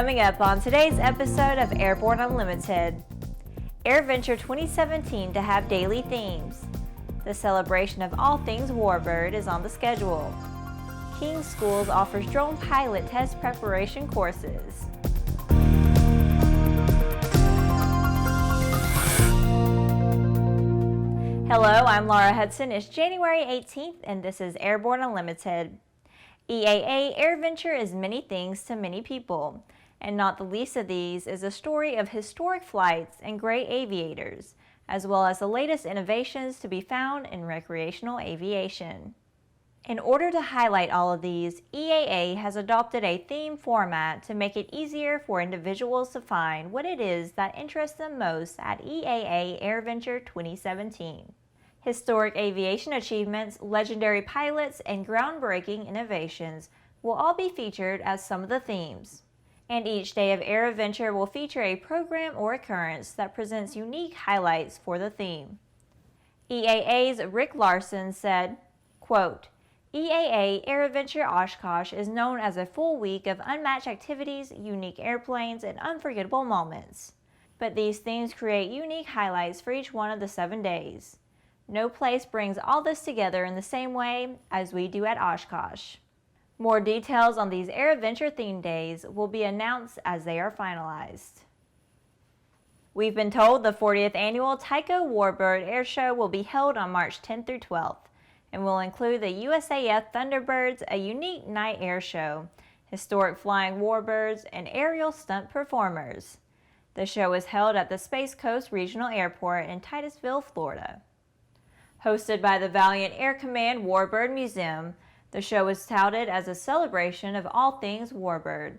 Coming up on today's episode of Airborne Unlimited, AirVenture 2017 to have daily themes. The celebration of all things Warbird is on the schedule. King Schools offers drone pilot test preparation courses. Hello, I'm Laura Hudson. It's January 18th and this is Airborne Unlimited. EAA AirVenture is many things to many people, and not the least of these is a story of historic flights and great aviators, as well as the latest innovations to be found in recreational aviation. In order to highlight all of these, EAA has adopted a theme format to make it easier for individuals to find what it is that interests them most at EAA AirVenture 2017. Historic aviation achievements, legendary pilots, and groundbreaking innovations will all be featured as some of the themes. And each day of AirVenture will feature a program or occurrence that presents unique highlights for the theme. EAA's Rick Larson said, quote, EAA AirVenture Oshkosh is known as a full week of unmatched activities, unique airplanes, and unforgettable moments. But these themes create unique highlights for each one of the 7 days. No place brings all this together in the same way as we do at Oshkosh. More details on these AirVenture themed days will be announced as they are finalized. We've been told the 40th Annual Tico Warbird Airshow will be held on March 10th through 12th and will include the USAF Thunderbirds, a unique night airshow, historic flying warbirds, and aerial stunt performers. The show is held at the Space Coast Regional Airport in Titusville, Florida. Hosted by the Valiant Air Command Warbird Museum, the show is touted as a celebration of all things Warbird,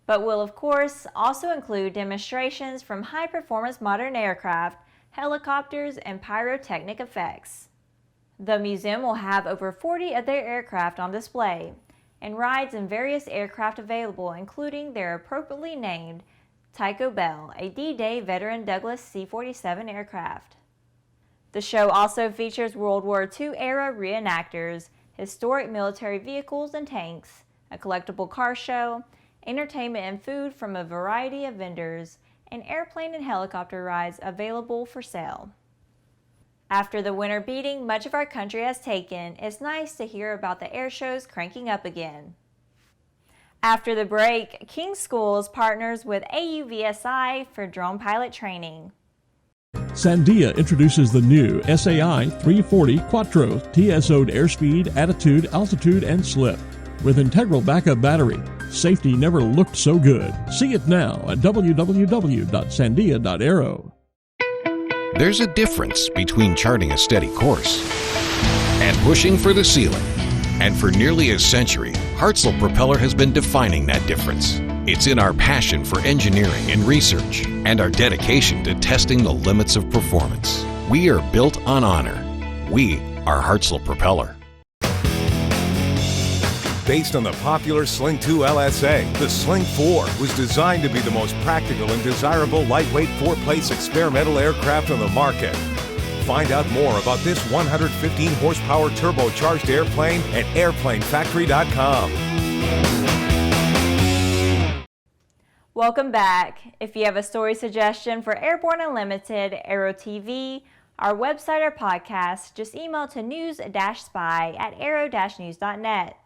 but will of course also include demonstrations from high-performance modern aircraft, helicopters, and pyrotechnic effects. The museum will have over 40 of their aircraft on display, and rides in various aircraft available, including their appropriately named Tycho Bell, a D-Day veteran Douglas C-47 aircraft. The show also features World War II-era reenactors, historic military vehicles and tanks, a collectible car show, entertainment and food from a variety of vendors, and airplane and helicopter rides available for sale. After the winter beating much of our country has taken, it's nice to hear about the air shows cranking up again. After the break, King Schools partners with AUVSI for drone pilot training. Sandia introduces the new SAI 340 Quattro TSO'd airspeed, attitude, altitude, and slip. With integral backup battery, safety never looked so good. See it now at www.sandia.aero. There's a difference between charting a steady course and pushing for the ceiling. And for nearly a century, Hartzell Propeller has been defining that difference. It's in our passion for engineering and research and our dedication to testing the limits of performance. We are built on honor. We are Hartzell Propeller. Based on the popular Sling 2 LSA, the Sling 4 was designed to be the most practical and desirable lightweight four-place experimental aircraft on the market. Find out more about this 115 horsepower turbocharged airplane at airplanefactory.com. Welcome back. If you have a story suggestion for Airborne Unlimited, Aero-TV, our website or podcast, just email to news-spy@aero-news.net.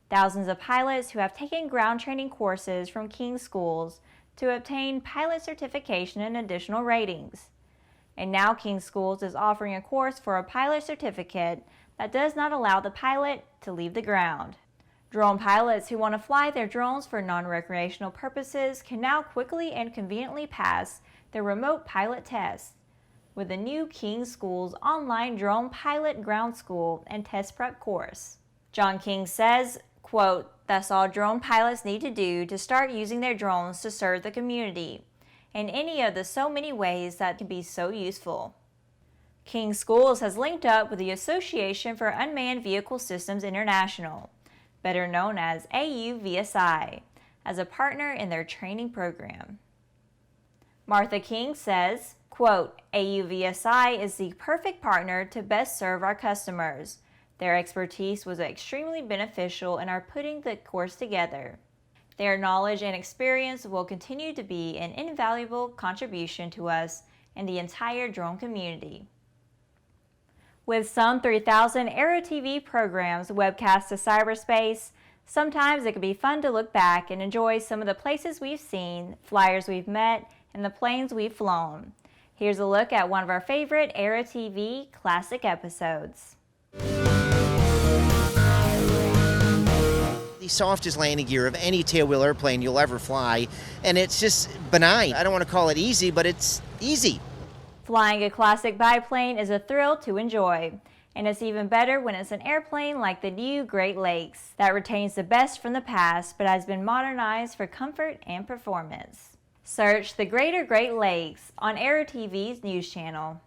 Thousands of pilots who have taken ground training courses from King Schools to obtain pilot certification and additional ratings. And now King Schools is offering a course for a pilot certificate that does not allow the pilot to leave the ground. Drone pilots who want to fly their drones for non-recreational purposes can now quickly and conveniently pass their remote pilot test with the new King Schools online drone pilot ground school and test prep course. John King says, quote, "That's all drone pilots need to do to start using their drones to serve the community in any of the so many ways that can be so useful." King Schools has linked up with the Association for Unmanned Vehicle Systems International, better known as AUVSI, as a partner in their training program. Martha King says, quote, "AUVSI is the perfect partner to best serve our customers. Their expertise was extremely beneficial in our putting the course together. Their knowledge and experience will continue to be an invaluable contribution to us and the entire drone community. With some 3,000 Aero-TV programs webcast to cyberspace, sometimes it can be fun to look back and enjoy some of the places we've seen, flyers we've met, and the planes we've flown. Here's a look at one of our favorite Aero-TV classic episodes. The softest landing gear of any tailwheel airplane you'll ever fly, and it's just benign. I don't want to call it easy, but it's easy. Flying a classic biplane is a thrill to enjoy, and it's even better when it's an airplane like the new Great Lakes that retains the best from the past but has been modernized for comfort and performance. Search the Greater Great Lakes on Aero-TV's news channel.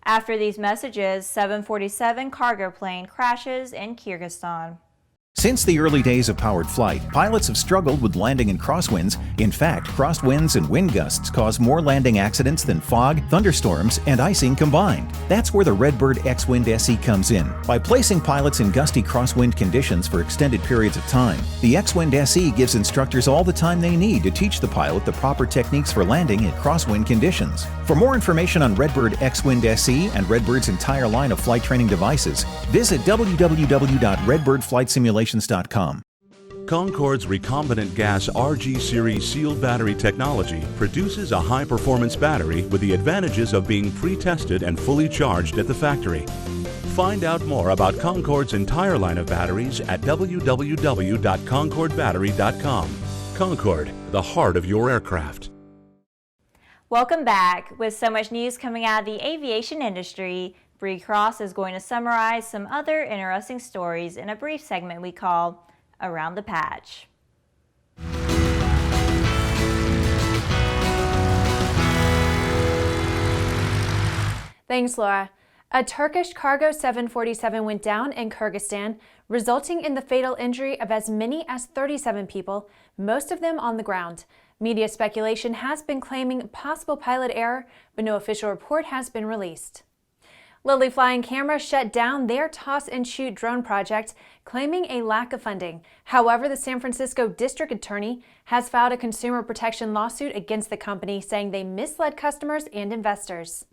After these messages, 747 cargo plane crashes in Kyrgyzstan. Since the early days of powered flight, pilots have struggled with landing in crosswinds. In fact, crosswinds and wind gusts cause more landing accidents than fog, thunderstorms, and icing combined. That's where the Redbird X-Wind SE comes in. By placing pilots in gusty crosswind conditions for extended periods of time, the X-Wind SE gives instructors all the time they need to teach the pilot the proper techniques for landing in crosswind conditions. For more information on Redbird X-Wind SE and Redbird's entire line of flight training devices, visit www.redbirdflightsimulation.com. Concorde's recombinant gas RG series sealed battery technology produces a high-performance battery with the advantages of being pre-tested and fully charged at the factory. Find out more about Concorde's entire line of batteries at www.concordebattery.com. Concorde, the heart of your aircraft. Welcome back. With so much news coming out of the aviation industry, Bree Cross is going to summarize some other interesting stories in a brief segment we call Around the Patch. Thanks, Laura. A Turkish cargo 747 went down in Kyrgyzstan, resulting in the fatal injury of as many as 37 people, most of them on the ground. Media speculation has been claiming possible pilot error, but no official report has been released. Lily Flying Camera shut down their toss and shoot drone project, claiming a lack of funding. However, the San Francisco district attorney has filed a consumer protection lawsuit against the company, saying they misled customers and investors.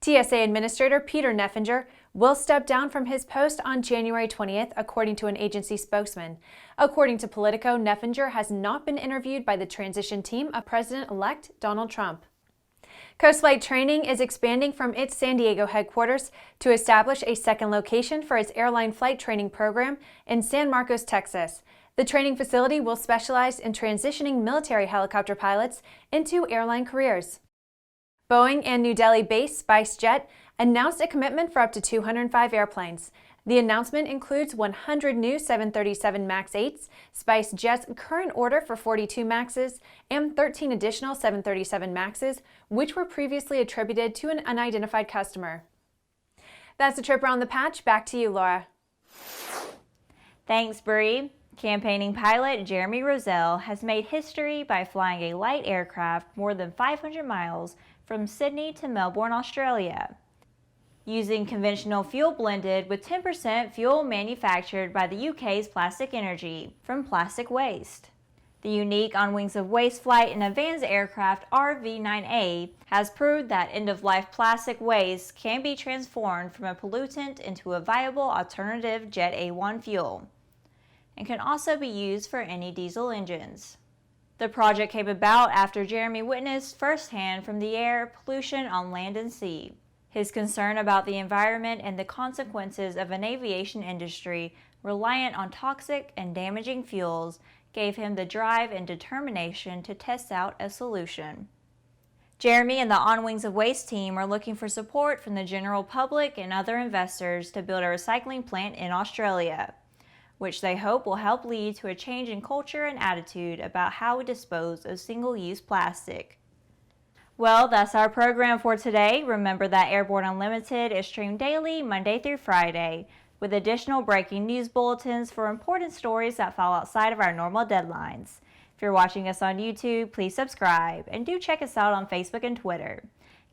TSA Administrator Peter Neffenger will step down from his post on January 20th, according to an agency spokesman. According to Politico, Neffenger has not been interviewed by the transition team of President-elect Donald Trump. Coast Flight Training is expanding from its San Diego headquarters to establish a second location for its airline flight training program in San Marcos, Texas. The training facility will specialize in transitioning military helicopter pilots into airline careers. Boeing and New Delhi-based SpiceJet announced a commitment for up to 205 airplanes. The announcement includes 100 new 737 MAX 8s, SpiceJet's current order for 42 MAXs, and 13 additional 737 MAXs, which were previously attributed to an unidentified customer. That's the trip around the patch. Back to you, Laura. Thanks, Bree. Campaigning pilot Jeremy Roselle has made history by flying a light aircraft more than 500 miles from Sydney to Melbourne, Australia, using conventional fuel blended with 10% fuel manufactured by the UK's Plastic Energy from plastic waste. The unique On Wings of Waste flight in a Vans aircraft RV-9A has proved that end-of-life plastic waste can be transformed from a pollutant into a viable alternative Jet A1 fuel, and can also be used for any diesel engines. The project came about after Jeremy witnessed firsthand from the air pollution on land and sea. His concern about the environment and the consequences of an aviation industry reliant on toxic and damaging fuels gave him the drive and determination to test out a solution. Jeremy and the On Wings of Waste team are looking for support from the general public and other investors to build a recycling plant in Australia, which they hope will help lead to a change in culture and attitude about how we dispose of single-use plastic. Well, that's our program for today. Remember that Airborne Unlimited is streamed daily, Monday through Friday, with additional breaking news bulletins for important stories that fall outside of our normal deadlines. If you're watching us on YouTube, please subscribe, and do check us out on Facebook and Twitter.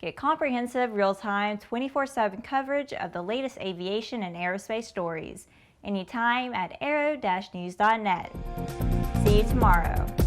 Get comprehensive, real-time, 24/7 coverage of the latest aviation and aerospace stories anytime at aero-news.net. See See you tomorrow.